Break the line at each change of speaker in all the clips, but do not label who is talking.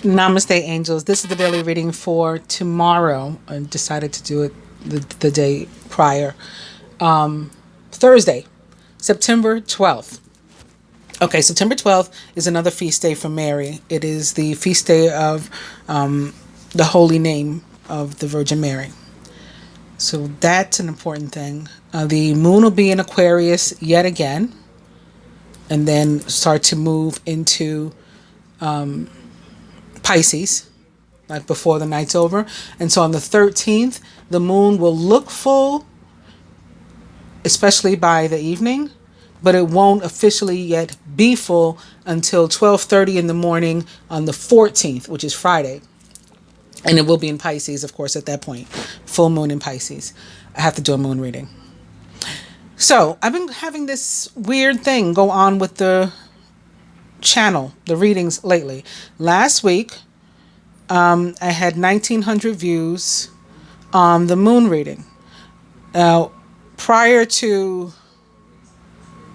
Namaste, angels. This is the daily reading for tomorrow. I decided to do it the day prior. Thursday, September 12th. Okay, September 12th is another feast day for Mary. It is the feast day of the holy name of the Virgin Mary. So that's an important thing. The moon will be in Aquarius yet again, and then start to move into Pisces, like before the night's over. And so on the 13th, the moon will look full, especially by the evening, but it won't officially yet be full until 12:30 in the morning on the 14th, which is Friday. And it will be in Pisces, of course, at that point. Full moon in Pisces. I have to do a moon reading. So I've been having this weird thing go on with the channel, the readings lately. Last week, I had 1,900 views on the moon reading. Now, prior to,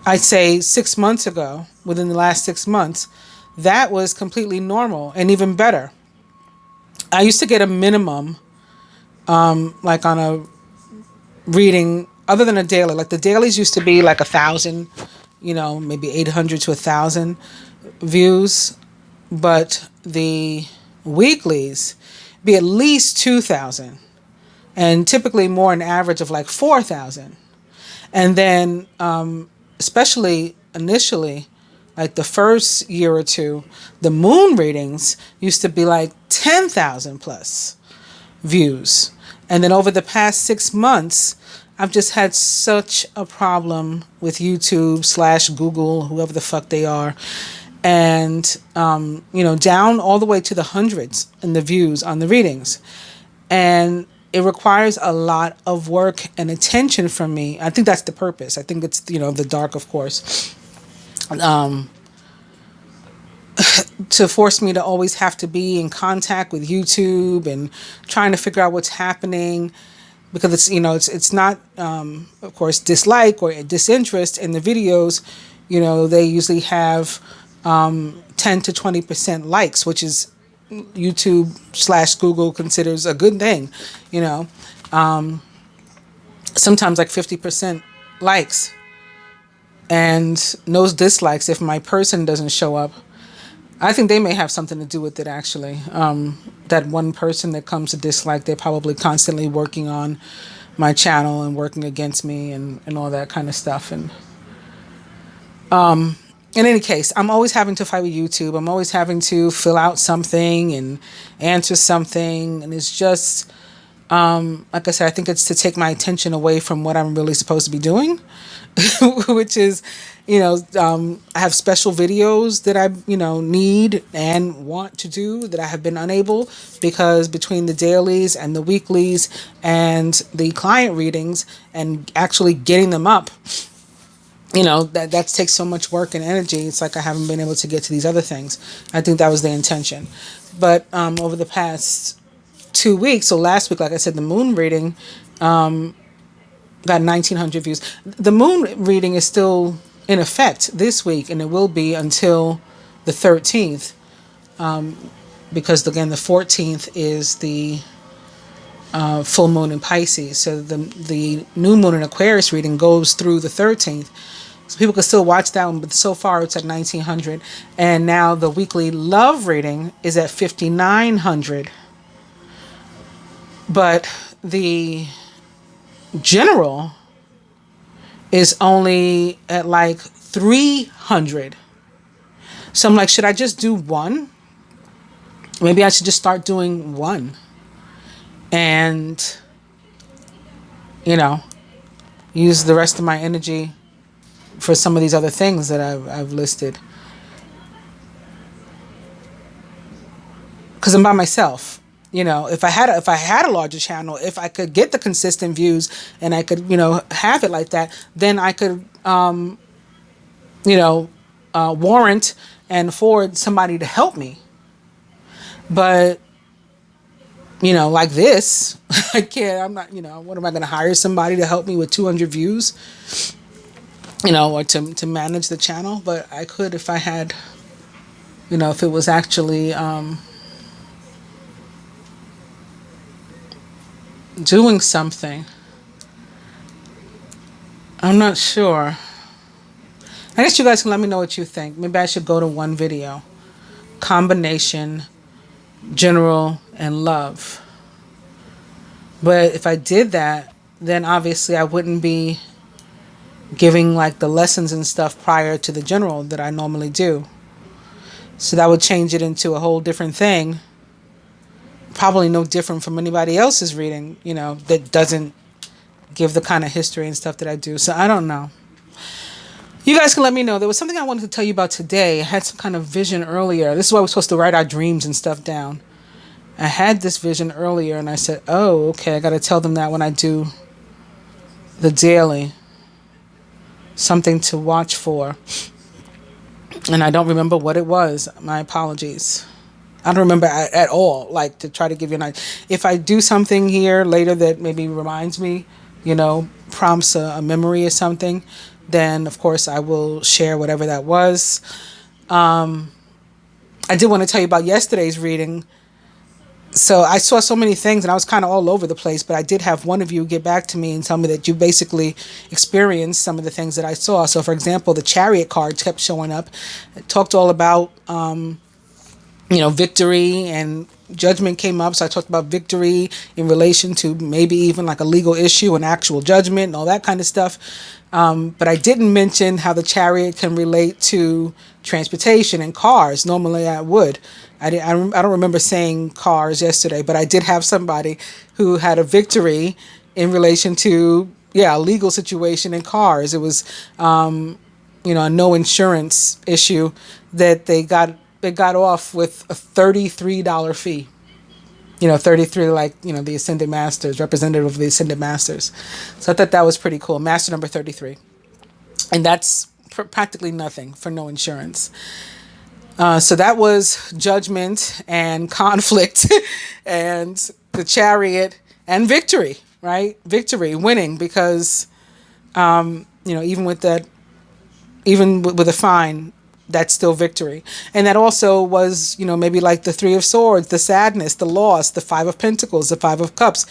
I'd say 6 months ago, within the last 6 months, that was completely normal and even better. I used to get a minimum, like on a reading, other than a daily. Like the dailies used to be like 1,000, maybe 800 to 1,000 views, but the weeklies be at least 2,000, and typically more an average of like 4,000. And then, especially initially, like the first year or two, the moon readings used to be like 10,000 plus views. And then over the past 6 months, I've just had such a problem with YouTube / Google, whoever the fuck they are. And, down all the way to the hundreds in the views on the readings. And it requires a lot of work and attention from me. I think that's the purpose. I think it's, the dark, of course. To force me to always have to be in contact with YouTube and trying to figure out what's happening, because it's not, of course, dislike or disinterest in the videos. They usually have 10 to 20% likes, which is YouTube / Google considers a good thing. Sometimes like 50% likes, and no dislikes if my person doesn't show up. I think they may have something to do with it, actually. That one person that comes to dislike, they're probably constantly working on my channel and working against me and all that kind of stuff. And in any case, I'm always having to fight with YouTube. I'm always having to fill out something and answer something. And it's just, like I said, I think it's to take my attention away from what I'm really supposed to be doing, which is, I have special videos that I, need and want to do that I have been unable, because between the dailies and the weeklies and the client readings and actually getting them up, that takes so much work and energy. It's like I haven't been able to get to these other things. I think that was the intention. But over the past 2 weeks, so last week, like I said, the moon reading got 1,900 views. The moon reading is still in effect this week, and it will be until the 13th, because again, the 14th is the full moon in Pisces. So the new moon in Aquarius reading goes through the 13th. So people can still watch that one, but so far it's at 1,900. And now the weekly love reading is at 5,900. But the general is only at like 300. So I'm like, should I just do one? Maybe I should just start doing one. And, use the rest of my energy for some of these other things that I've listed. Because I'm by myself. If I had a larger channel, if I could get the consistent views and I could, have it like that, then I could, warrant and afford somebody to help me. But, like this, I can't, I'm not, what am I going to hire somebody to help me with 200 views, or to manage the channel? But I could if I had, if it was actually, doing something. I'm not sure. I guess you guys can let me know what you think. Maybe I should go to one video. Combination, general, and love. But if I did that, then obviously I wouldn't be giving like the lessons and stuff prior to the general that I normally do. So that would change it into a whole different thing. Probably no different from anybody else's reading, that doesn't give the kind of history and stuff that I do. So I don't know. You guys can let me know. There was something I wanted to tell you about today. I had some kind of vision earlier. This is why we're supposed to write our dreams and stuff down. I had this vision earlier and I said, oh, okay, I got to tell them that when I do the daily. Something to watch for. And I don't remember what it was. My apologies. I don't remember at all, like to try to give you an idea. If I do something here later that maybe reminds me, prompts a memory or something, then of course I will share whatever that was. I did want to tell you about yesterday's reading. So I saw so many things and I was kind of all over the place, but I did have one of you get back to me and tell me that you basically experienced some of the things that I saw. So for example, the Chariot card kept showing up. It talked all about, victory, and judgment came up. So I talked about victory in relation to maybe even like a legal issue, an actual judgment and all that kind of stuff. But I didn't mention how the Chariot can relate to transportation and cars. Normally I would. I don't remember saying cars yesterday, but I did have somebody who had a victory in relation to, a legal situation in cars. It was, a no insurance issue that they got off with a $33 fee. 33, like, the Ascended Masters, representative of the Ascended Masters. So I thought that was pretty cool. Master number 33. And that's practically nothing for no insurance. So that was judgment and conflict and the Chariot and victory, right? Victory, winning, because, even with that, even with a fine, that's still victory. And that also was, maybe like the Three of Swords, the sadness, the loss, the Five of Pentacles, the Five of Cups,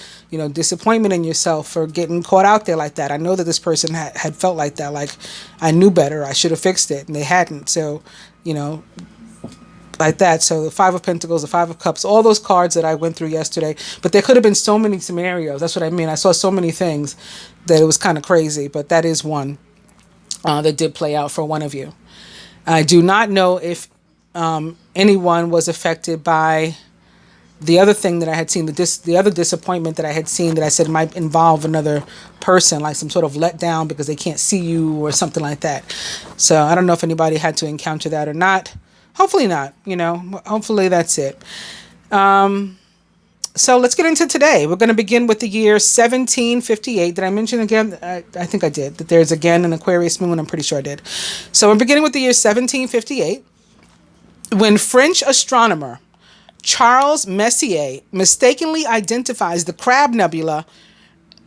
disappointment in yourself for getting caught out there like that. I know that this person had felt like that, like I knew better, I should have fixed it, and they hadn't. So, like that. So the Five of Pentacles, the Five of Cups, all those cards that I went through yesterday. But there could have been so many scenarios. That's what I mean. I saw so many things that it was kind of crazy. But that is one that did play out for one of you. I do not know if anyone was affected by the other thing that I had seen, the other disappointment that I had seen that I said might involve another person, like some sort of letdown because they can't see you or something like that. So I don't know if anybody had to encounter that or not. Hopefully not, hopefully that's it. So let's get into today. We're going to begin with the year 1758. Did I mention again? I think I did, that there's again an Aquarius moon. I'm pretty sure I did. So we're beginning with the year 1758, when French astronomer Charles Messier mistakenly identifies the Crab Nebula,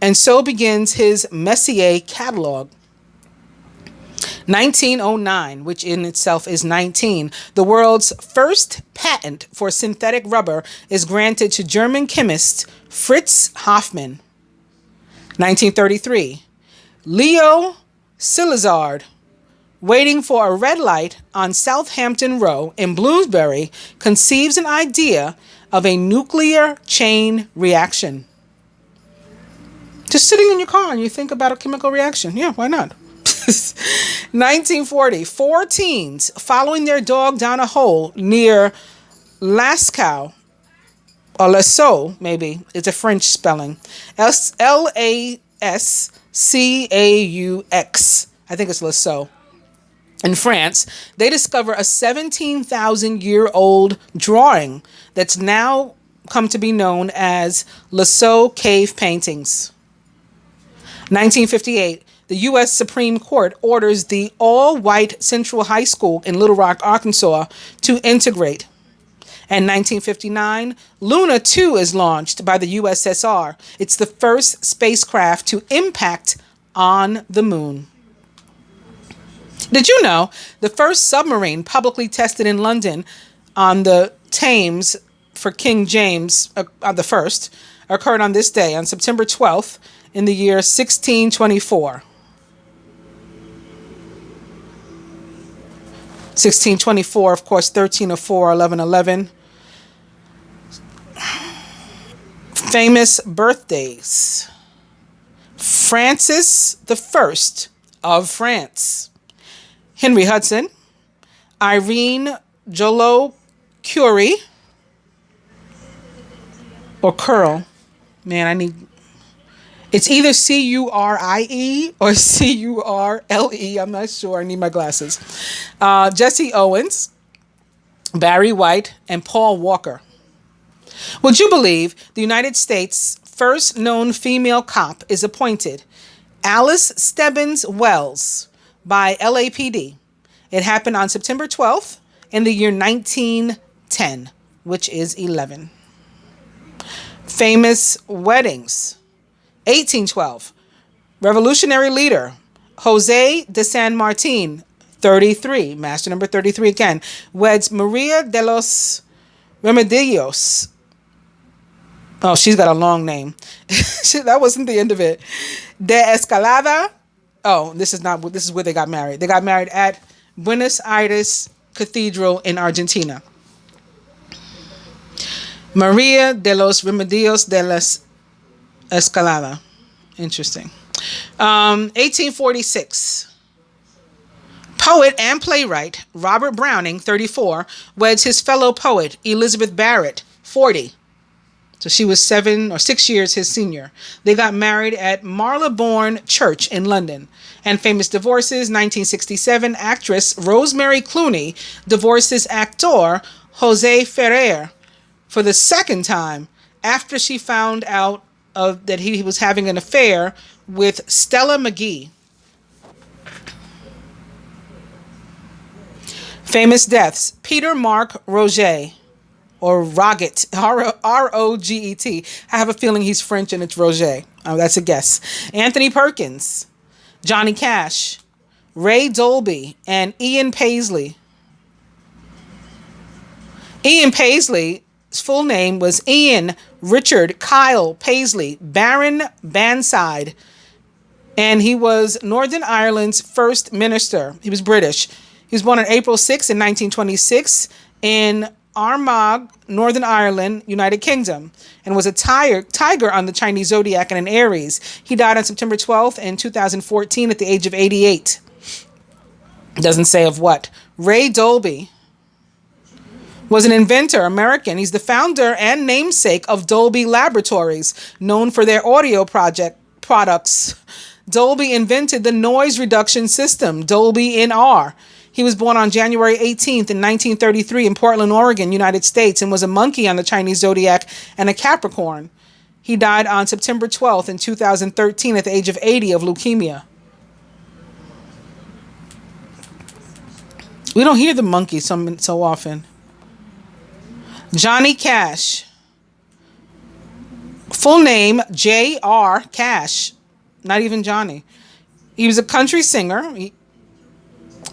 and so begins his Messier catalog. 1909, which in itself is 19, the world's first patent for synthetic rubber is granted to German chemist Fritz Hoffmann. 1933, Leo Szilard, waiting for a red light on Southampton Row in Bloomsbury, conceives an idea of a nuclear chain reaction. Just sitting in your car and you think about a chemical reaction. Yeah, why not? 1940, 4 teens following their dog down a hole near Lascaux, or Lascaux, maybe, it's a French spelling, Lascaux, I think it's Lascaux, in France. They discover a 17,000-year-old drawing that's now come to be known as Lascaux cave paintings. 1958, the U.S. Supreme Court orders the all-white Central High School in Little Rock, Arkansas, to integrate. And 1959, Luna 2 is launched by the USSR. It's the first spacecraft to impact on the moon. Did you know the first submarine publicly tested in London on the Thames for King James the First occurred on this day, on September 12th, in the year 1624. 1624, of course, 1304, 1111. Famous birthdays. Francis I of France. Henry Hudson. Irene Joliot-Curie. Or Curl. Man, it's either Curie or Curle. I'm not sure. I need my glasses. Jesse Owens, Barry White, and Paul Walker. Would you believe the United States' first known female cop is appointed? Alice Stebbins Wells by LAPD. It happened on September 12th in the year 1910, which is 11. Famous weddings. 1812. Revolutionary leader Jose de San Martin, 33, master number 33 again, weds Maria de los Remedios. Oh, she's got a long name. That wasn't the end of it. De Escalada. Oh, this is where they got married. They got married at Buenos Aires Cathedral in Argentina. Maria de los Remedios de las Escalada. Interesting. 1846. Poet and playwright Robert Browning, 34, weds his fellow poet Elizabeth Barrett, 40. So she was 7 or 6 years his senior. They got married at Marylebone Church in London. And famous divorces. 1967, actress Rosemary Clooney divorces actor Jose Ferrer for the second time after she found out that he was having an affair with Stella McGee. Famous deaths. Peter Mark Roget, or Roget, R-O-G-E-T. I have a feeling he's French and it's Roget. Oh, that's a guess. Anthony Perkins, Johnny Cash, Ray Dolby, and Ian Paisley. Ian Paisley's full name was Ian Richard Kyle Paisley, Baron Bandside, and he was Northern Ireland's first minister. He was British. He was born on April 6 in 1926 in Armagh, Northern Ireland, United Kingdom, and was a tiger on the Chinese zodiac and an Aries. He died on September 12th in 2014 at the age of 88. Doesn't say of what. Ray Dolby was an inventor, American. He's the founder and namesake of Dolby Laboratories, known for their audio products. Dolby invented the noise reduction system, Dolby NR. He was born on January 18th in 1933 in Portland, Oregon, United States, and was a monkey on the Chinese zodiac and a Capricorn. He died on September 12th in 2013 at the age of 80 of leukemia. We don't hear the monkey so often. Johnny Cash. Full name, J.R. Cash. Not even Johnny. He was a country singer.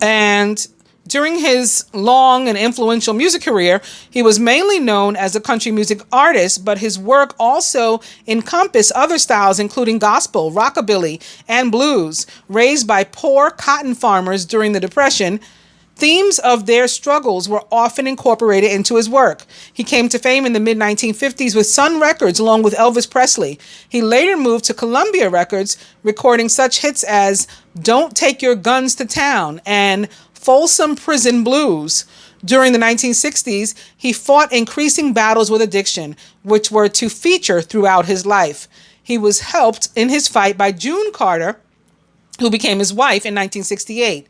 And during his long and influential music career, he was mainly known as a country music artist, but his work also encompassed other styles, including gospel, rockabilly, and blues. Raised by poor cotton farmers during the Depression, themes of their struggles were often incorporated into his work. He came to fame in the mid-1950s with Sun Records along with Elvis Presley. He later moved to Columbia Records, recording such hits as Don't Take Your Guns to Town and Folsom Prison Blues. During the 1960s, he fought increasing battles with addiction, which were to feature throughout his life. He was helped in his fight by June Carter, who became his wife in 1968.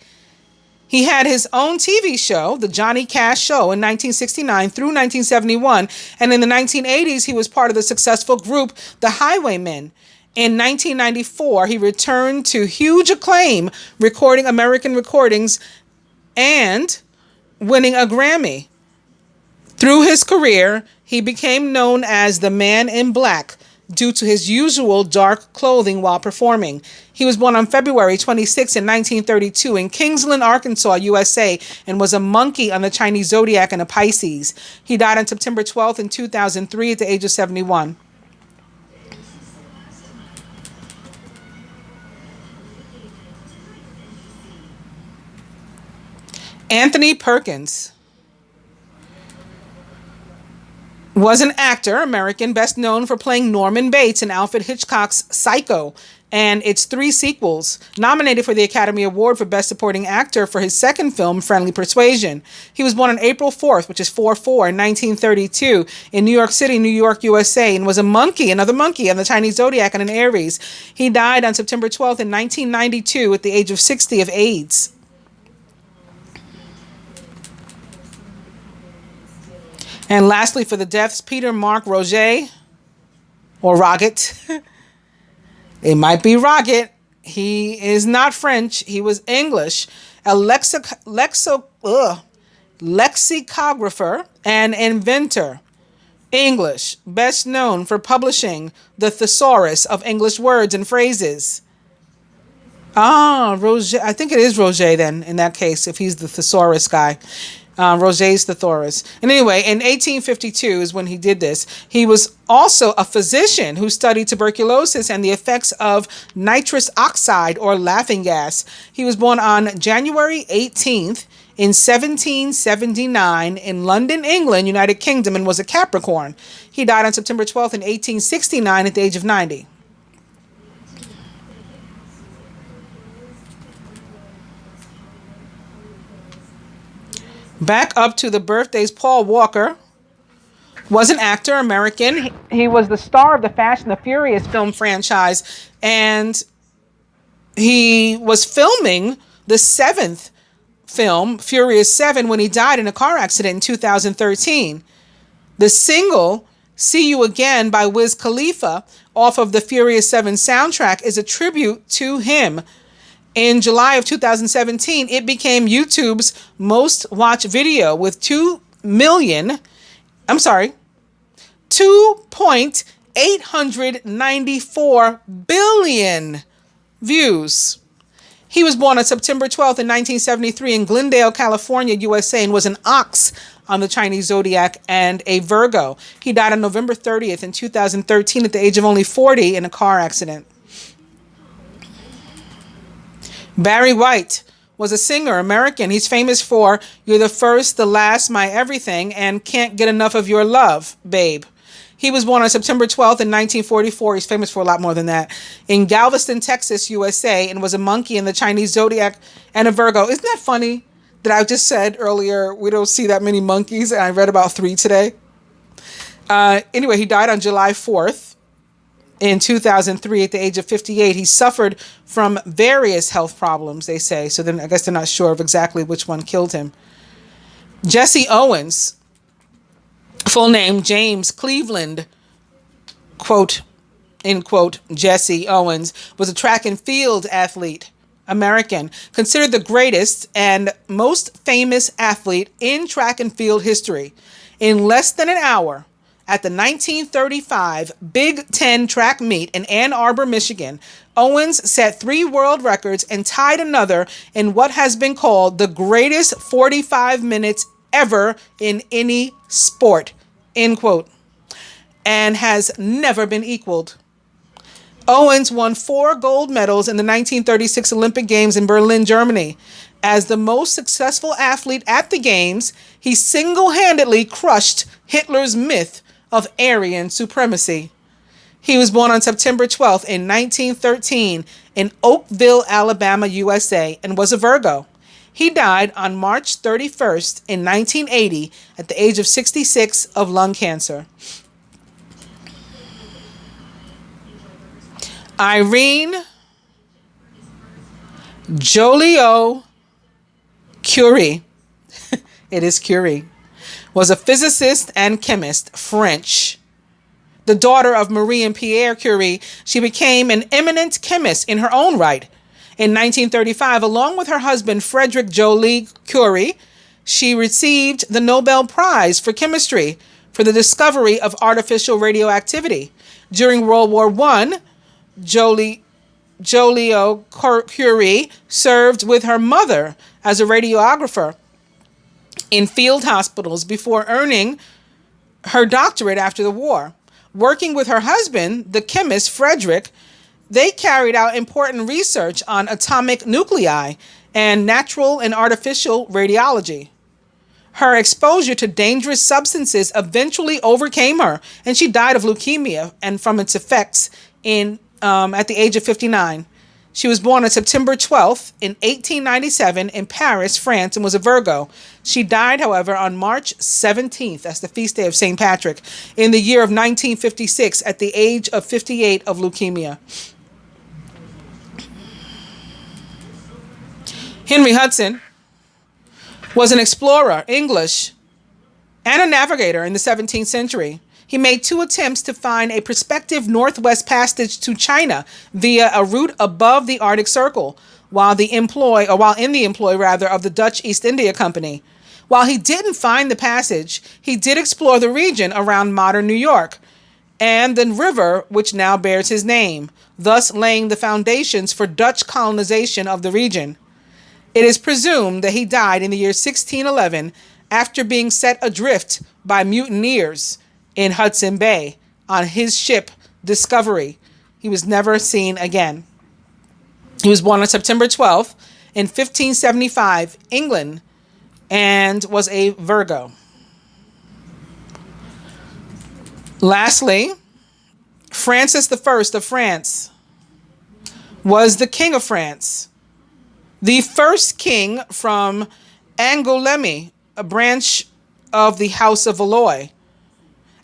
He had his own TV show, The Johnny Cash Show, in 1969 through 1971, and in the 1980s, he was part of the successful group The Highwaymen. In 1994, he returned to huge acclaim, recording American recordings and winning a Grammy. Through his career, he became known as the Man in Black due to his usual dark clothing while performing. He was born on February 26 in 1932 in Kingsland, Arkansas, USA, and was a monkey on the Chinese zodiac and a Pisces. He died on September 12th in 2003 at the age of 71. Anthony Perkins was an actor, American, best known for playing Norman Bates in Alfred Hitchcock's Psycho and its three sequels, nominated for the Academy Award for Best Supporting Actor for his second film, Friendly Persuasion. He was born on April 4th, which is 4-4, in 1932, in New York City, New York, USA, and was a monkey, another monkey, on the Chinese zodiac and an Aries. He died on September 12th in 1992 at the age of 60 of AIDS. And lastly, for the deaths, Peter Marc Roget, or Roget. It might be Roget. He is not French. He was English. A lexicographer and inventor. English. Best known for publishing the Thesaurus of English words and phrases. Roget. I think it is Roget then, in that case, if he's the thesaurus guy. Roget's Thesaurus. And anyway, in 1852 is when he did this. He was also a physician who studied tuberculosis and the effects of nitrous oxide, or laughing gas. He was born on January 18th in 1779 in London, England, United Kingdom, and was a Capricorn. He died on September 12th in 1869 at the age of 90. Back up to the birthdays, Paul Walker was an actor, American. He was the star of the Fast and the Furious film franchise, and he was filming the seventh film, Furious 7, when he died in a car accident in 2013. The single, See You Again by Wiz Khalifa, off of the Furious 7 soundtrack, is a tribute to him. In July of 2017, it became YouTube's most watched video with 2.894 billion views. He was born on September 12th in 1973 in Glendale, California, USA, and was an ox on the Chinese zodiac and a Virgo. He died on November 30th in 2013 at the age of only 40 in a car accident. Barry White was a singer, American. He's famous for You're the First, the Last, My Everything, and Can't Get Enough of Your Love, Babe. He was born on September 12th in 1944. He's famous for a lot more than that. In Galveston, Texas, USA, and was a monkey in the Chinese zodiac and a Virgo. Isn't that funny that I just said earlier we don't see that many monkeys, and I read about 3 today? Anyway, he died on July 4th. In 2003, at the age of 58, he suffered from various health problems, they say. So then I guess they're not sure of exactly which one killed him. Jesse Owens, full name James Cleveland, quote, end quote, Jesse Owens, was a track and field athlete, American, considered the greatest and most famous athlete in track and field history. In less than an hour, at the 1935 Big Ten track meet in Ann Arbor, Michigan, Owens set 3 world records and tied another in what has been called the greatest 45 minutes ever in any sport, end quote, and has never been equaled. Owens won 4 gold medals in the 1936 Olympic Games in Berlin, Germany. As the most successful athlete at the Games, he single-handedly crushed Hitler's myth of Aryan supremacy. He was born on September 12th in 1913 in Oakville, Alabama, USA, and was a Virgo. He died on March 31st in 1980 at the age of 66 of lung cancer. Irene Joliot-Curie, it is Curie, was a physicist and chemist, French. The daughter of Marie and Pierre Curie, she became an eminent chemist in her own right. In 1935, along with her husband, Frederick Joliot-Curie, she received the Nobel Prize for Chemistry for the discovery of artificial radioactivity. During World War I, Joliot-Curie served with her mother as a radiographer in field hospitals before earning her doctorate after the war. Working with her husband, the chemist Frederick They carried out important research on atomic nuclei and natural and artificial radiology. Her exposure to dangerous substances eventually overcame her, and she died of leukemia and from its effects in at the age of 59. She was born on September 12th in 1897 in Paris, France, and was a Virgo. She died, however, on March 17th, that's the feast day of St. Patrick, in the year of 1956 at the age of 58 of leukemia. Henry Hudson was an explorer, English, and a navigator in the 17th century. He made two attempts to find a prospective northwest passage to China via a route above the Arctic Circle, while in the employ of the Dutch East India Company. While he didn't find the passage, he did explore the region around modern New York and the river which now bears his name, thus laying the foundations for Dutch colonization of the region. It is presumed that he died in the year 1611 after being set adrift by mutineers in Hudson Bay on his ship Discovery. He was never seen again. He was born on September 12th in 1575, England, and was a Virgo. Lastly, Francis I of France was the King of France, the first king from Angoulême, a branch of the House of Valois.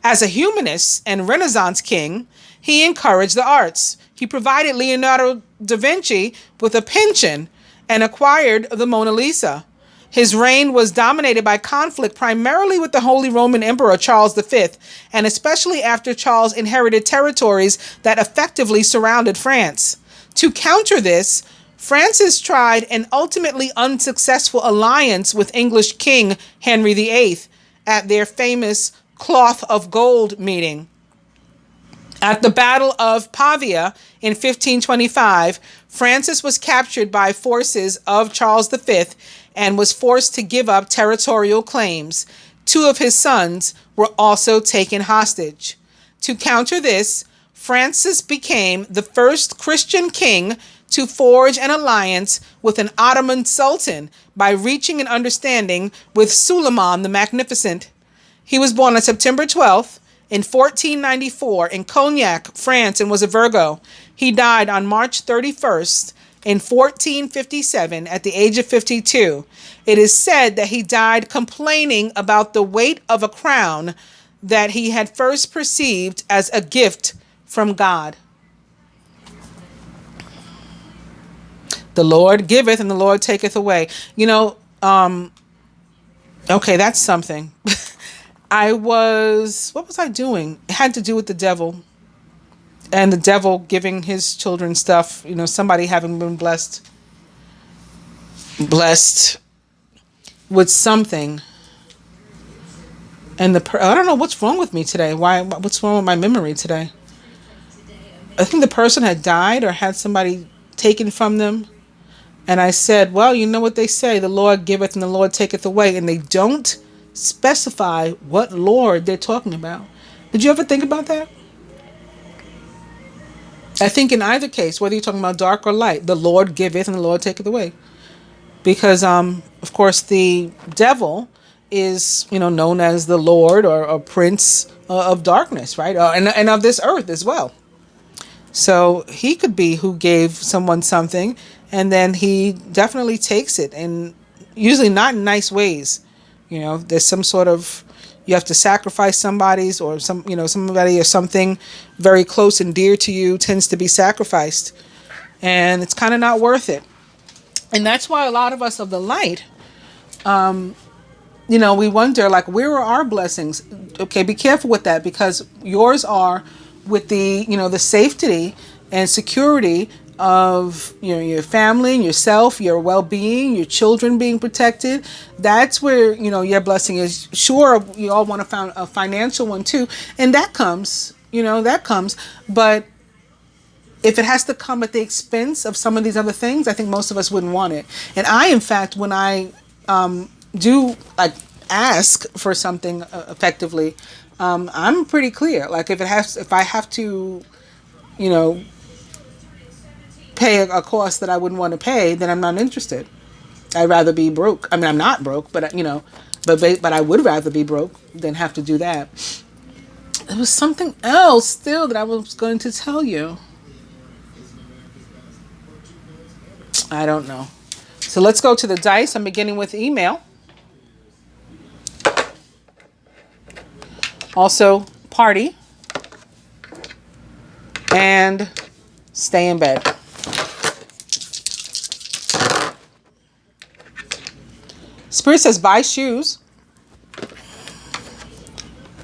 As a humanist and Renaissance king, he encouraged the arts. He provided Leonardo da Vinci with a pension and acquired the Mona Lisa. His reign was dominated by conflict primarily with the Holy Roman Emperor Charles V, and especially after Charles inherited territories that effectively surrounded France. To counter this, Francis tried an ultimately unsuccessful alliance with English King Henry VIII at their famous Cloth of Gold meeting. At the Battle of Pavia in 1525, Francis was captured by forces of Charles V and was forced to give up territorial claims. Two of his sons were also taken hostage. To counter this, Francis became the first Christian king to forge an alliance with an Ottoman sultan by reaching an understanding with Suleiman the Magnificent. He was born on September 12th in 1494 in Cognac, France, and was a Virgo. He died on March 31st in 1457 at the age of 52. It is said that he died complaining about the weight of a crown that he had first perceived as a gift from God. The Lord giveth and the Lord taketh away. Okay, that's something. What was I doing? It had to do with the devil and the devil giving his children stuff, somebody having been blessed with something. And I don't know what's wrong with me today. What's wrong with my memory today? I think the person had died or had somebody taken from them. And I said, well, you know what they say, the Lord giveth and the Lord taketh away. And they don't specify what Lord they're talking about. Did you ever think about that? I think in either case, whether you're talking about dark or light, the Lord giveth and the Lord taketh away. Because, of course, the devil is, known as the Lord or Prince of darkness, right? And of this earth as well. So he could be who gave someone something, and then he definitely takes it, and usually not in nice ways. There's some sort of, you have to sacrifice somebody or somebody or something very close and dear to you tends to be sacrificed, and it's kind of not worth it. And that's why a lot of us of the light, we wonder, like, where are our blessings? Okay, be careful with that, because yours are with the, the safety and security of your family and yourself, your well-being, your children being protected. That's where your blessing is. Sure, you all want to find a financial one too, and that comes, but if it has to come at the expense of some of these other things, I think most of us wouldn't want it. And I, in fact, when I do ask for something effectively, I'm pretty clear. Like if I have to, pay a cost that I wouldn't want to pay, then I'm not interested. I'd rather be broke. I mean, I'm not broke, but but I would rather be broke than have to do that. There was something else still that I was going to tell you. I don't know. So let's go to the dice. I'm beginning with email. Also, party. And stay in bed. Spirit says buy shoes.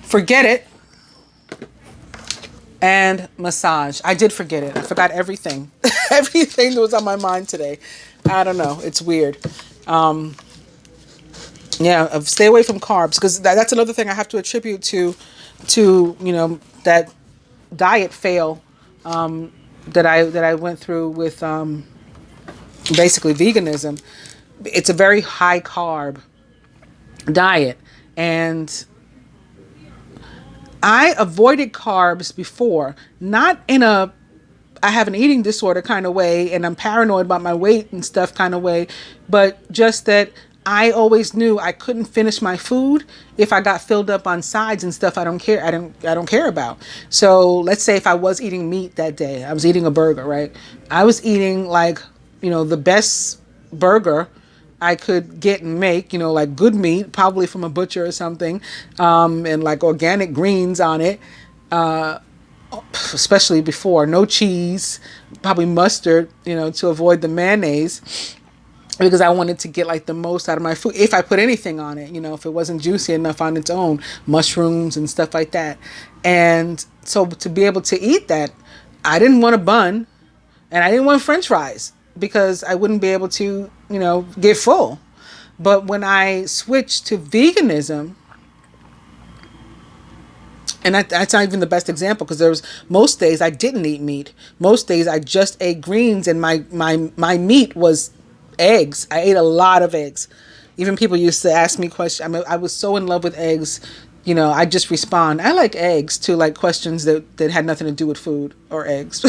Forget it. And massage. I did forget it. I forgot everything. Everything that was on my mind today. I don't know. It's weird. Yeah, stay away from carbs, because that's another thing I have to attribute to that diet fail that I went through with basically veganism. It's a very high carb diet, and I avoided carbs before, not in a I have an eating disorder kind of way and I'm paranoid about my weight and stuff kind of way, but just that I always knew I couldn't finish my food if I got filled up on sides and stuff I don't care about. So let's say if I was eating meat that day, I was eating a burger, right? I was eating like, the best burger I could get and make, like good meat, probably from a butcher or something, and like organic greens on it, especially before, no cheese, probably mustard, to avoid the mayonnaise, because I wanted to get like the most out of my food. If I put anything on it, if it wasn't juicy enough on its own, mushrooms and stuff like that. And so to be able to eat that, I didn't want a bun and I didn't want French fries because I wouldn't be able to, get full. But when I switched to veganism, and that's not even the best example, because there was most days I didn't eat meat. Most days I just ate greens, and my meat was eggs. I ate a lot of eggs. Even people used to ask me questions. I mean, I was so in love with eggs. I just respond. I like eggs to like questions that had nothing to do with food or eggs.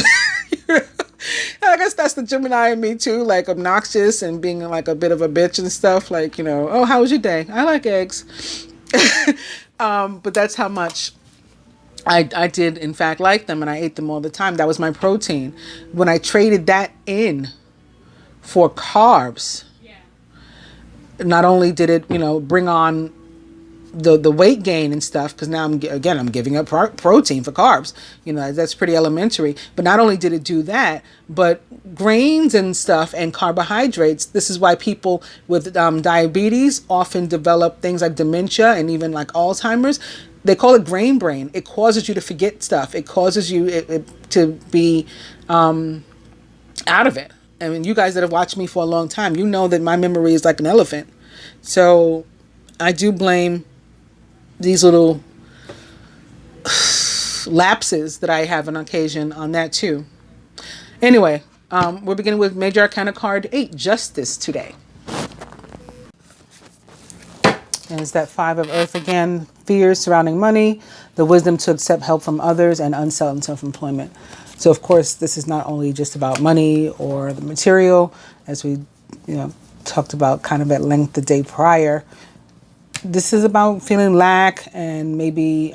I guess that's the Gemini in me too, like obnoxious and being like a bit of a bitch and stuff. Like, oh, how was your day? I like eggs. But that's how much I did in fact like them, and I ate them all the time. That was my protein. When I traded that in for carbs, not only did it, bring on the weight gain and stuff, because now I'm giving up protein for carbs. That's pretty elementary. But not only did it do that, but grains and stuff and carbohydrates. This is why people with diabetes often develop things like dementia and even like Alzheimer's. They call it grain brain. It causes you to forget stuff. It causes you to be out of it. I mean, you guys that have watched me for a long time, you know that my memory is like an elephant. So I do blame these little lapses that I have on occasion on that too. Anyway, we're beginning with Major Arcana card 8, Justice today. And it's that 5 of Earth again. Fears surrounding money, the wisdom to accept help from others, and unsettled self-employment. So of course, this is not only just about money or the material, as we talked about kind of at length the day prior. This is about feeling lack, and maybe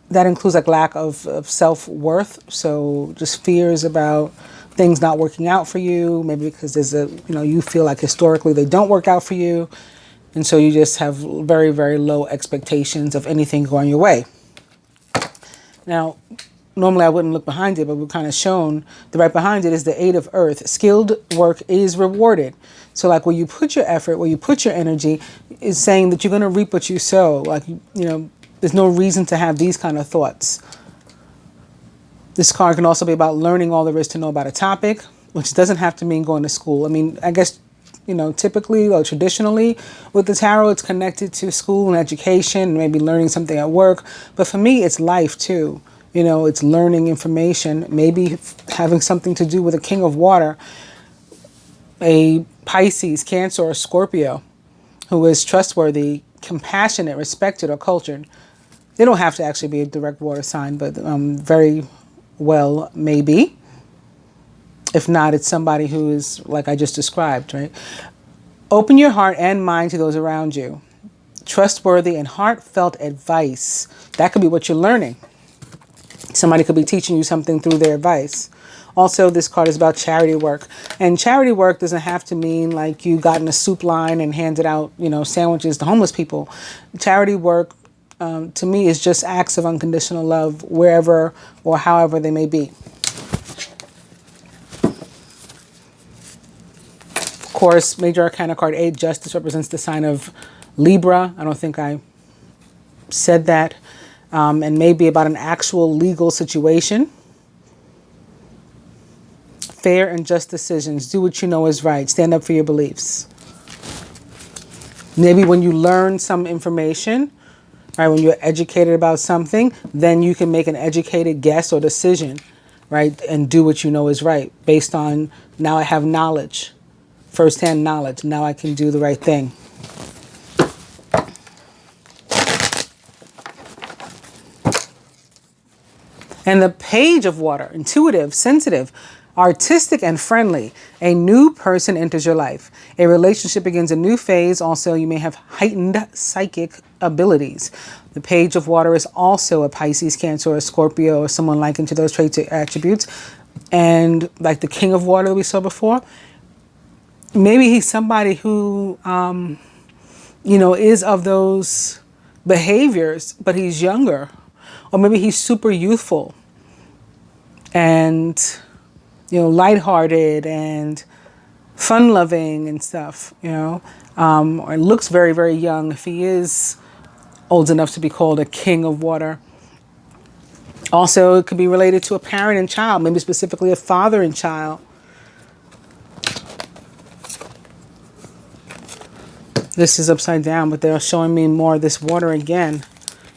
that includes like lack of self-worth. So just fears about things not working out for you, maybe because there's you feel like historically they don't work out for you. And so you just have very, very low expectations of anything going your way. Now, normally I wouldn't look behind it, but we're kind of shown that right behind it is the 8 of Earth. Skilled work is rewarded. So like where you put your effort, where you put your energy, is saying that you're going to reap what you sow. Like, there's no reason to have these kind of thoughts. This card can also be about learning all there is to know about a topic, which doesn't have to mean going to school. I mean, I guess, typically or traditionally with the tarot, it's connected to school and education, maybe learning something at work. But for me, it's life too. It's learning information, maybe having something to do with a King of Water, a Pisces, Cancer, or Scorpio, who is trustworthy, compassionate, respected, or cultured. They don't have to actually be a direct water sign, but very Well, maybe. If not, it's somebody who is like I just described, right? Open your heart and mind to those around you. Trustworthy and heartfelt advice. That could be what you're learning. Somebody could be teaching you something through their advice. Also, this card is about charity work. And charity work doesn't have to mean like you got in a soup line and handed out, sandwiches to homeless people. Charity work, to me, is just acts of unconditional love wherever or however they may be. Of course, Major Arcana card 8, Justice, represents the sign of Libra. I don't think I said that. And maybe about an actual legal situation. Fair and just decisions. Do what you know is right. Stand up for your beliefs. Maybe when you learn some information, right, when you're educated about something, then you can make an educated guess or decision, right, and do what you know is right based on, now I have knowledge, firsthand knowledge. Now I can do the right thing. And the Page of Water, intuitive, sensitive, artistic, and friendly. A new person enters your life. A relationship begins a new phase. Also, you may have heightened psychic abilities. The Page of Water is also a Pisces, Cancer, or a Scorpio, or someone likened to those traits or attributes. And like the King of Water that we saw before, maybe he's somebody who, is of those behaviors, but he's younger. Or maybe he's super youthful and, lighthearted and fun-loving and stuff, or looks very, very young if he is old enough to be called a King of Water. Also, it could be related to a parent and child, maybe specifically a father and child. This is upside down, but they're showing me more of this water again.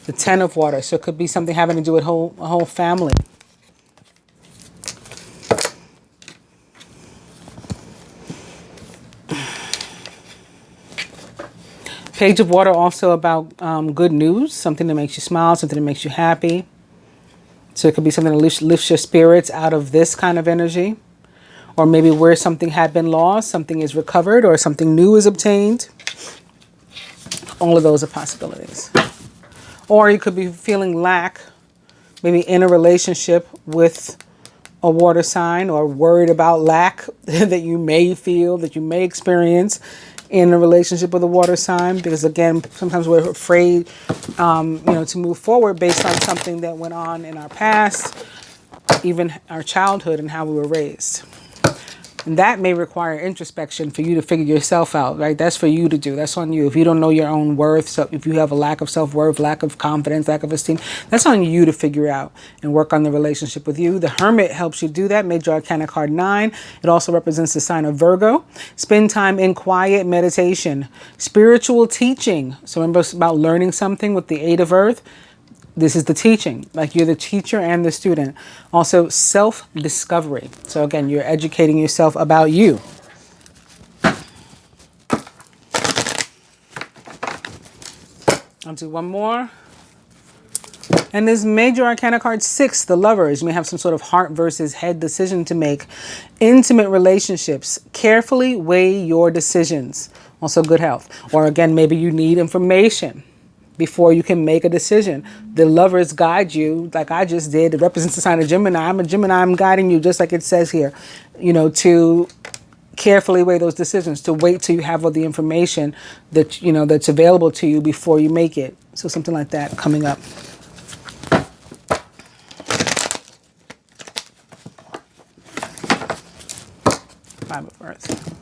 The Ten of Water. So it could be something having to do with a whole family. Page of Water also about good news, something that makes you smile, something that makes you happy. So it could be something that lifts your spirits out of this kind of energy. Or maybe where something had been lost, something is recovered, or something new is obtained. All of those are possibilities. Or you could be feeling lack, maybe in a relationship with a water sign, or worried about lack that you may feel, that you may experience in a relationship with a water sign. Because again, sometimes we're afraid, to move forward based on something that went on in our past, even our childhood and how we were raised. And that may require introspection for you to figure yourself out, right? That's for you to do. That's on you. If you don't know your own worth, so if you have a lack of self-worth, lack of confidence, lack of esteem, that's on you to figure out and work on the relationship with you. The Hermit helps you do that. Major Arcana card 9. It also represents the sign of Virgo. Spend time in quiet meditation. Spiritual teaching. So remember about learning something with the 8 of Earth. This is the teaching, like you're the teacher and the student. Also, self-discovery. So again, you're educating yourself about you. I'll do one more. And this Major Arcana card 6, the Lovers. You may have some sort of heart versus head decision to make. Intimate relationships. Carefully weigh your decisions. Also, good health. Or again, maybe you need information before you can make a decision. The Lovers guide you, like I just did. It represents the sign of Gemini. I'm a Gemini. I'm guiding you, just like it says here, to carefully weigh those decisions, to wait till you have all the information that, that's available to you before you make it. So something like that coming up. Five of Earth.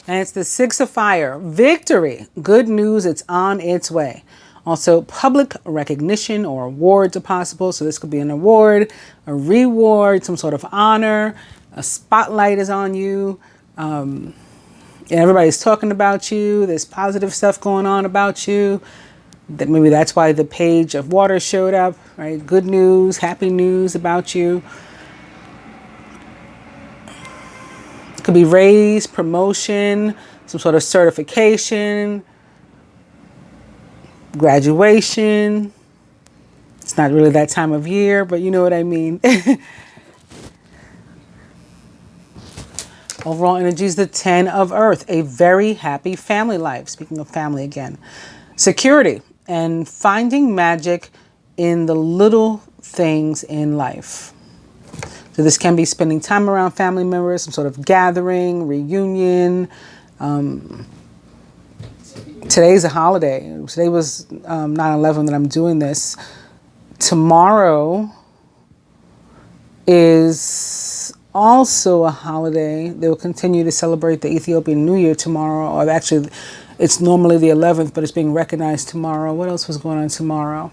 And it's the 6 of Fire. Victory. Good news. It's on its way. Also, public recognition or awards are possible. So this could be an award, a reward, some sort of honor. A spotlight is on you. And everybody's talking about you. There's positive stuff going on about you. That maybe that's why the Page of Water showed up, right? Good news, happy news about you. Could be raise, promotion, some sort of certification, graduation. It's not really that time of year, but you know what I mean. Overall energy is the 10 of Earth, a very happy family life. Speaking of family again. Security and finding magic in the little things in life. So this can be spending time around family members, some sort of gathering, reunion. Today's a holiday. Today was 9/11 that I'm doing this. Tomorrow is also a holiday. They will continue to celebrate the Ethiopian New Year tomorrow, or actually it's normally the 11th, but it's being recognized tomorrow. What else was going on tomorrow?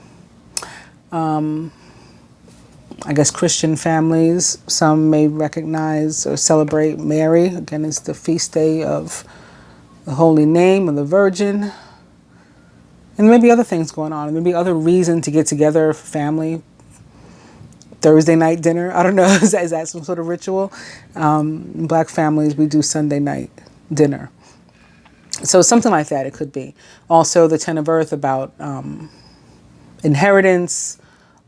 I guess Christian families, some may recognize or celebrate Mary. Again, it's the feast day of the Holy Name of the Virgin. And maybe other things going on. Maybe other reason to get together for family. Thursday night dinner. I don't know. Is that some sort of ritual? In Black families, we do Sunday night dinner. So something like that it could be. Also, the 10 of Earth about inheritance,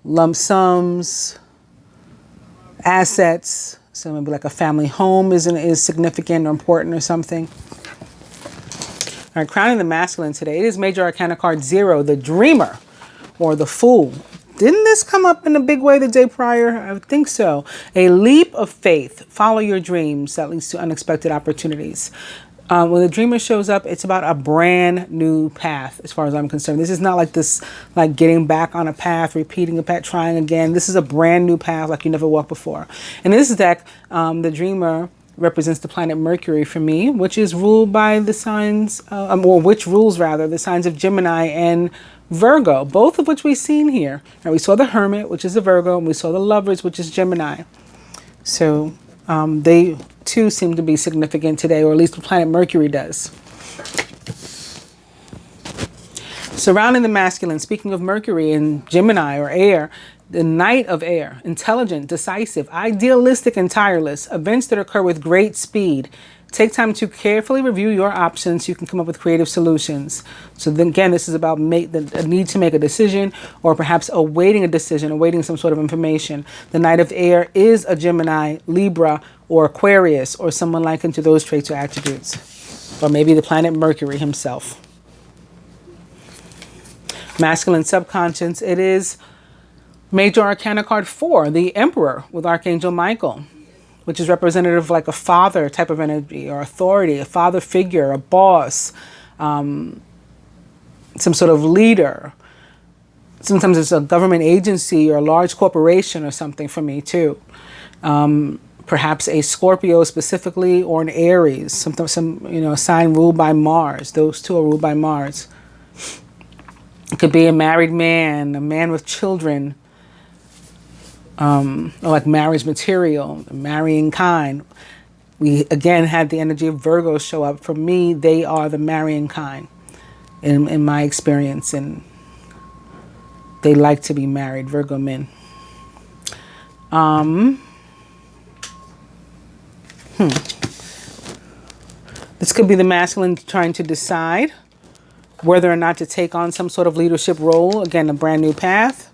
lump sums, assets. So maybe like a family home is significant or important or something. All right, crowning the masculine today. It is Major Arcana card 0, the Dreamer or the Fool. Didn't this come up in a big way the day prior? I would think so. A leap of faith. Follow your dreams. That leads to unexpected opportunities. When the Dreamer shows up, it's about a brand new path, as far as I'm concerned. This is not like this, like getting back on a path, repeating a path, trying again. This is a brand new path like you never walked before. And in this deck, the Dreamer represents the planet Mercury for me, which is ruled by the signs, or which rules rather, the signs of Gemini and Virgo, both of which we've seen here. Now, we saw the Hermit, which is a Virgo, and we saw the Lovers, which is Gemini. So they too seem to be significant today, or at least the planet Mercury does. Surrounding the masculine, speaking of Mercury and Gemini or air, the Knight of Air, intelligent, decisive, idealistic, and tireless, events that occur with great speed. Take time to carefully review your options so you can come up with creative solutions. So then again, this is about a need to make a decision, or perhaps awaiting a decision, awaiting some sort of information. The Knight of Air is a Gemini, Libra, or Aquarius, or someone likened to those traits or attributes. Or maybe the planet Mercury himself. Masculine subconscious, it is Major Arcana card 4, the Emperor with Archangel Michael, which is representative of like a father type of energy or authority, a father figure, a boss, some sort of leader. Sometimes it's a government agency or a large corporation or something for me too. Perhaps a Scorpio specifically, or an Aries, some sign ruled by Mars. Those two are ruled by Mars. It could be a married man, a man with children, or like marriage material, marrying kind. We again had the energy of Virgo show up. For me, they are the marrying kind in my experience, and they like to be married, Virgo men. This could be the masculine trying to decide whether or not to take on some sort of leadership role. Again, a brand new path.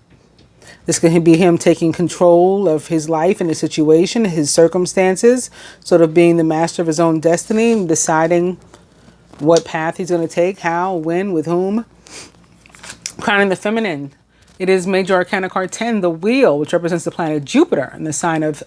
This could be him taking control of his life and his situation, his circumstances, sort of being the master of his own destiny and deciding what path he's going to take, how, when, with whom. Crowning the feminine, it is Major Arcana card 10, the Wheel, which represents the planet Jupiter in the sign of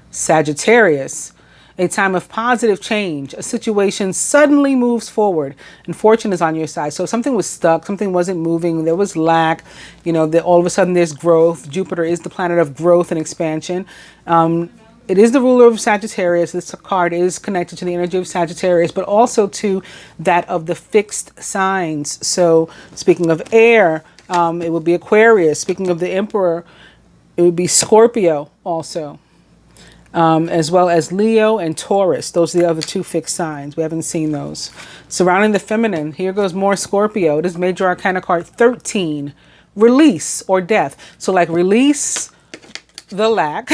Sagittarius. A time of positive change. A situation suddenly moves forward and fortune is on your side. So if something was stuck, something wasn't moving, there was lack, all of a sudden there's growth. Jupiter is the planet of growth and expansion. It is the ruler of Sagittarius. This card is connected to the energy of Sagittarius, but also to that of the fixed signs. So speaking of air, it would be Aquarius. Speaking of the Emperor, it would be Scorpio also. As well as Leo and Taurus. Those are the other two fixed signs. We haven't seen those. Surrounding the feminine, here goes more Scorpio. It is Major Arcana card 13, release or death. So like release the lack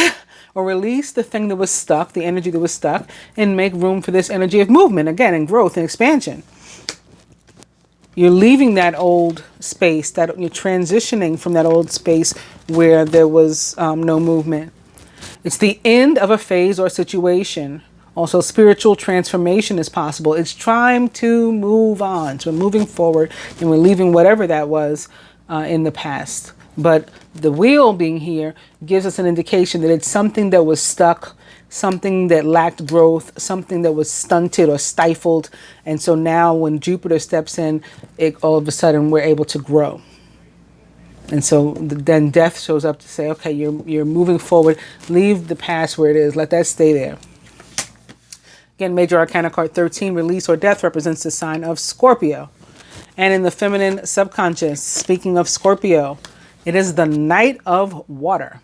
or release the thing that was stuck, the energy that was stuck, and make room for this energy of movement, again, and growth and expansion. You're leaving that old space, that you're transitioning from that old space where there was no movement. It's the end of a phase or situation. Also, spiritual transformation is possible. It's time to move on. So we're moving forward and we're leaving whatever that was in the past. But the wheel being here gives us an indication that it's something that was stuck, something that lacked growth, something that was stunted or stifled. And so now when Jupiter steps in, all of a sudden we're able to grow. And so then death shows up to say, okay, you're moving forward. Leave the past where it is. Let that stay there. Again, Major Arcana card 13, release or death, represents the sign of Scorpio. And in the feminine subconscious, speaking of Scorpio, it is the Knight of Water.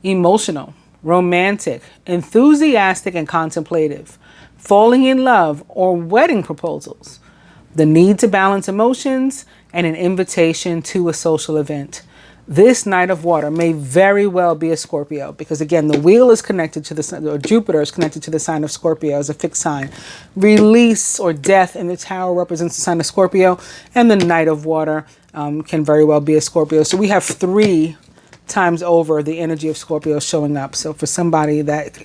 Emotional, romantic, enthusiastic, and contemplative. Falling in love or wedding proposals. The need to balance emotions and an invitation to a social event. This Knight of Water may very well be a Scorpio because, again, the wheel is connected to the sun, or Jupiter is connected to the sign of Scorpio as a fixed sign. Release or death in the tower represents the sign of Scorpio, and the Knight of Water can very well be a Scorpio. So we have 3 times over the energy of Scorpio showing up. So for somebody that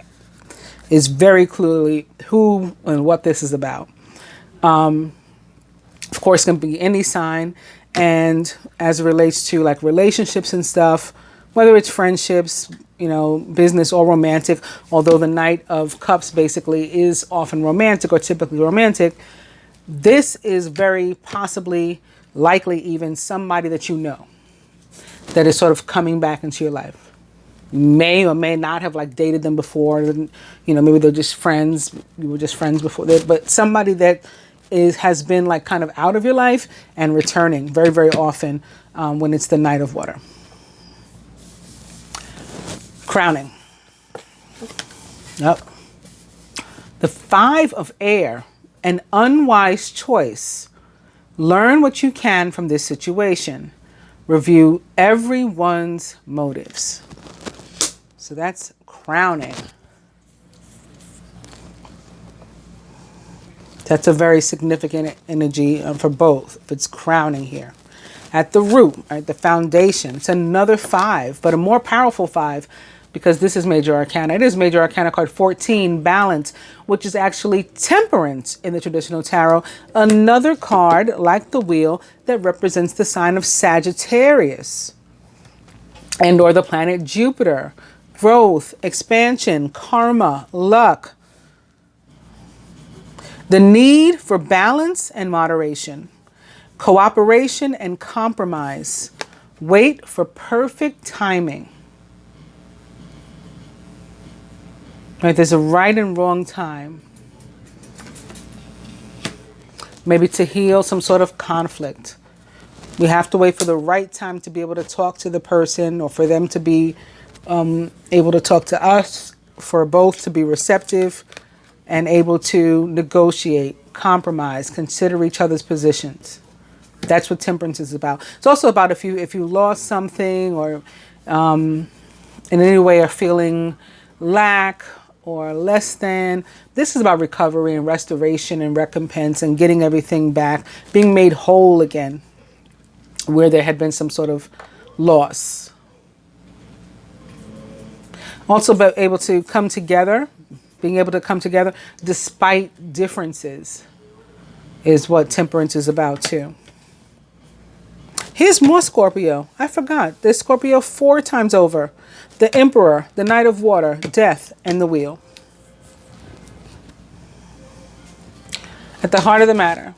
is very clearly who and what this is about. Of course, it can be any sign. And as it relates to like relationships and stuff, whether it's friendships, business or romantic, although the Knight of Cups basically is often romantic or typically romantic, this is very possibly, likely even somebody that you know that is sort of coming back into your life. You may or may not have like dated them before, maybe they're just friends, you were just friends before that, but somebody that has been like kind of out of your life and returning very, very often when it's the Knight of Water. Crowning. Yep. The 5 of Air, an unwise choice. Learn what you can from this situation. Review everyone's motives. So that's crowning. That's a very significant energy for both. If it's crowning here. At the root, right, the foundation, it's another 5, but a more powerful 5 because this is Major Arcana. It is Major Arcana card 14, Balance, which is actually Temperance in the traditional tarot. Another card, like the wheel, that represents the sign of Sagittarius and or the planet Jupiter. Growth, expansion, karma, luck. The need for balance and moderation, cooperation and compromise. Wait for perfect timing. Right, there's a right and wrong time. Maybe to heal some sort of conflict. We have to wait for the right time to be able to talk to the person or for them to be able to talk to us, for both to be receptive and able to negotiate, compromise, consider each other's positions. That's what temperance is about. It's also about if you lost something or in any way are feeling lack or less than. This is about recovery and restoration and recompense and getting everything back, being made whole again where there had been some sort of loss. Also be able to come together. Being able to come together despite differences is what temperance is about too. Here's more Scorpio. I forgot. There's Scorpio 4 times over. The Emperor, the Knight of Water, Death, and the Wheel. At the heart of the matter,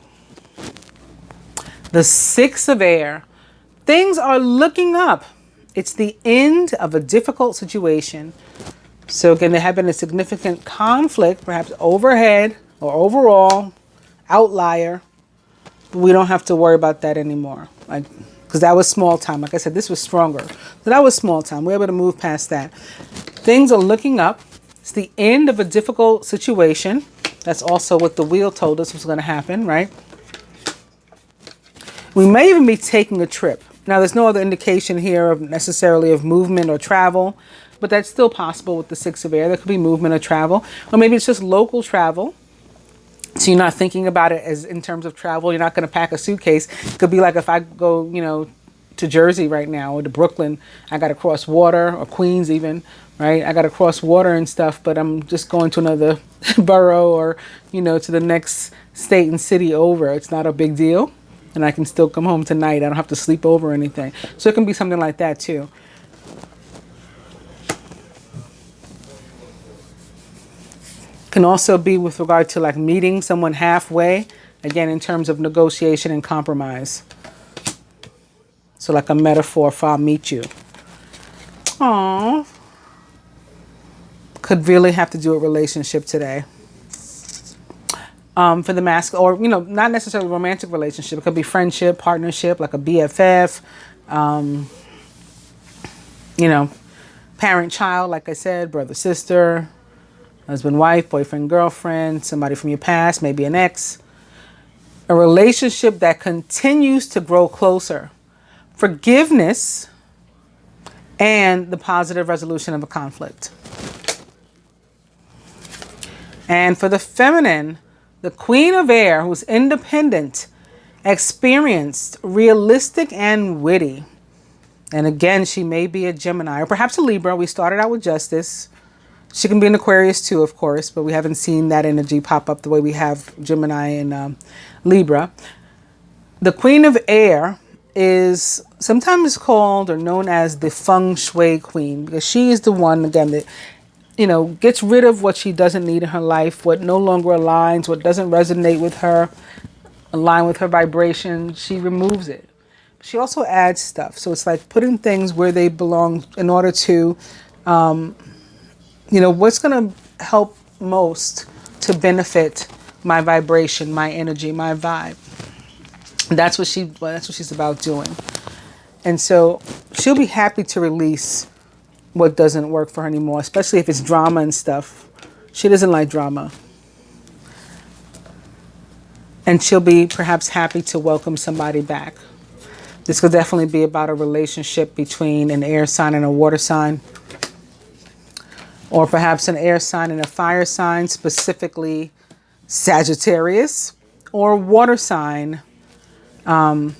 the 6 of Air. Things are looking up. It's the end of a difficult situation. So again, there had been a significant conflict, perhaps overhead or overall, outlier. We don't have to worry about that anymore. Because that was small time. Like I said, this was stronger. So that was small time. We're able to move past that. Things are looking up. It's the end of a difficult situation. That's also what the wheel told us was going to happen, right? We may even be taking a trip. Now, there's no other indication here of necessarily of movement or travel. but that's still possible with the Six of Air. There could be movement or travel, or maybe it's just local travel. So you're not thinking about it as in terms of travel. You're not going to pack a suitcase. It could be like if I go, to Jersey right now or to Brooklyn, I got to cross water, or Queens even, right? I got to cross water and stuff, but I'm just going to another borough or, to the next state and city over. It's not a big deal. And I can still come home tonight. I don't have to sleep over or anything. So it can be something like that too. Can also be with regard to like meeting someone halfway, again, in terms of negotiation and compromise. So like a metaphor for I'll meet you. Aww. Could really have to do a relationship today. For the mask, or, not necessarily romantic relationship. It could be friendship, partnership, like a BFF, parent, child, like I said, brother, sister, husband, wife, boyfriend, girlfriend, somebody from your past, maybe an ex. A relationship that continues to grow closer. Forgiveness and the positive resolution of a conflict. And for the feminine, the Queen of Air, who's independent, experienced, realistic, and witty. And again, she may be a Gemini or perhaps a Libra. We started out with Justice. She can be an Aquarius too, of course, but we haven't seen that energy pop up the way we have Gemini and Libra. The Queen of Air is sometimes called or known as the Feng Shui Queen, because she is the one, again, that gets rid of what she doesn't need in her life, what no longer aligns, what doesn't resonate with her, align with her vibration. She removes it. She also adds stuff. So it's like putting things where they belong in order to, what's going to help most to benefit my vibration, my energy, my vibe. That's what she's about doing. And so she'll be happy to release what doesn't work for her anymore, especially if it's drama and stuff. She doesn't like drama. And she'll be perhaps happy to welcome somebody back. This could definitely be about a relationship between an air sign and a water sign. Or perhaps an air sign and a fire sign, specifically Sagittarius. Or water sign and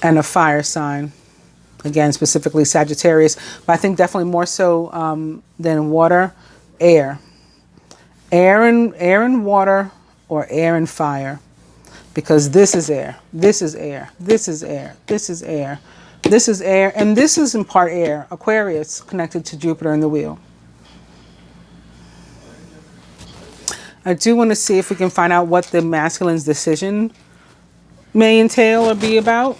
a fire sign. Again, specifically Sagittarius, but I think definitely more so than water, air. Air and water, or air and fire. Because this is air, this is air, this is air, this is air, this is air, and this is in part air. Aquarius connected to Jupiter in the wheel. I do want to see if we can find out what the masculine's decision may entail or be about.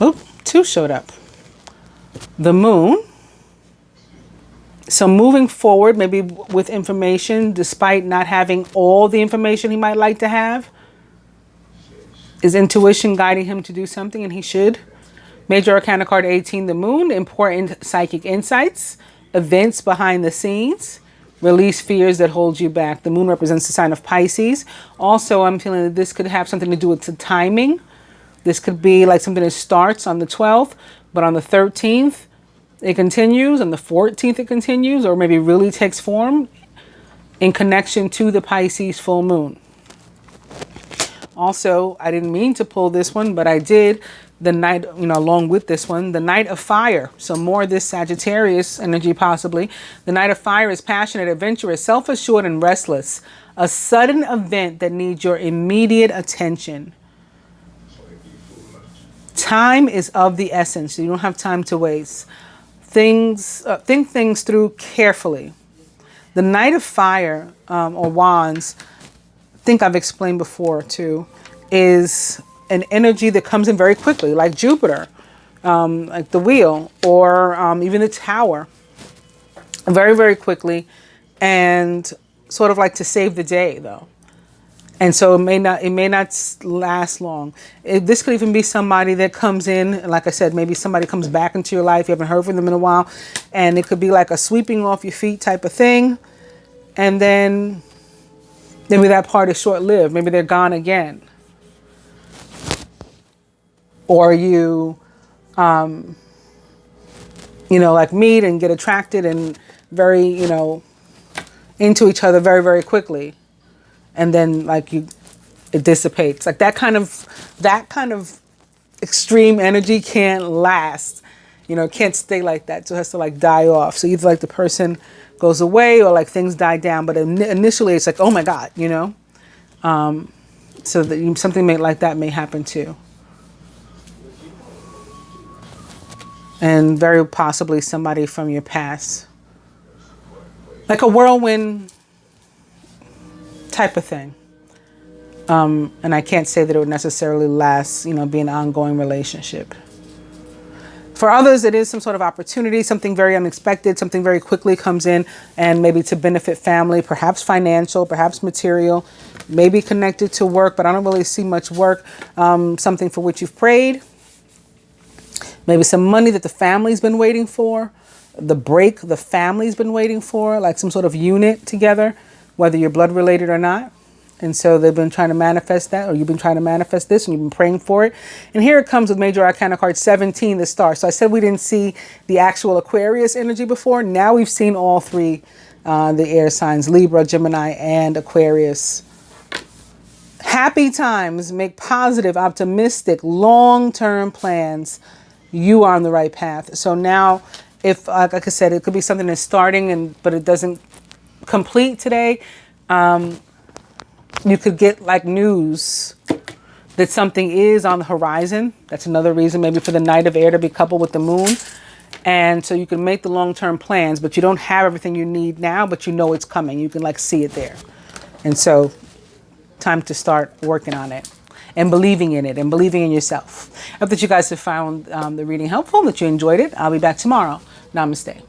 Oh, two showed up. The moon. So moving forward, maybe with information, despite not having all the information he might like to have. Is intuition guiding him to do something? And he should. Major Arcana card 18, the moon. Important psychic insights. Events behind the scenes. Release fears that hold you back. The moon represents the sign of Pisces. Also, I'm feeling that this could have something to do with the timing. This could be like something that starts on the 12th, but on the 13th, it continues. On the 14th, it continues, or maybe really takes form in connection to the Pisces full moon. Also, I didn't mean to pull this one, but I did. The night, along with this one, the Knight of Fire. So more of this Sagittarius energy possibly. The Knight of Fire is passionate, adventurous, self-assured, and restless. A sudden event that needs your immediate attention. Time is of the essence. So you don't have time to waste. Think things through carefully. The Knight of Fire, or Wands, I think I've explained before too, is an energy that comes in very quickly, like Jupiter, like the wheel, or even the tower, very, very quickly, and sort of like to save the day, though. And so it may not last long. This could even be somebody that comes in, like I said, maybe somebody comes back into your life, you haven't heard from them in a while, and it could be like a sweeping off your feet type of thing, and then maybe that part is short-lived. Maybe they're gone again. or you, like meet and get attracted and very, into each other very, very quickly. And then like it dissipates. Like that kind of extreme energy can't last. It can't stay like that. So it has to like die off. So either like the person goes away or like things die down. But initially it's like, oh my God, so that something like that may happen too. And very possibly somebody from your past. Like a whirlwind type of thing. And I can't say that it would necessarily last, be an ongoing relationship. For others, it is some sort of opportunity, something very unexpected, something very quickly comes in, and maybe to benefit family, perhaps financial, perhaps material, maybe connected to work, but I don't really see much work. Something for which you've prayed. Maybe some money that the family's been waiting for. The break the family's been waiting for, like some sort of unit together, whether you're blood related or not. And so they've been trying to manifest that, or you've been trying to manifest this and you've been praying for it. And here it comes with Major Arcana card 17, the star. So I said we didn't see the actual Aquarius energy before. Now we've seen all three, the air signs, Libra, Gemini, and Aquarius. Happy times, make positive, optimistic, long-term plans. You are on the right path. So now, if, like I said, it could be something that's starting, but it doesn't complete today. You could get like news that something is on the horizon. That's another reason maybe for the Knight of Air to be coupled with the moon. And so you can make the long-term plans, but you don't have everything you need now, but you know it's coming. You can like see it there. And so time to start working on it and believing in it and believing in yourself. I hope that you guys have found the reading helpful, that you enjoyed it. I'll be back tomorrow. Namaste.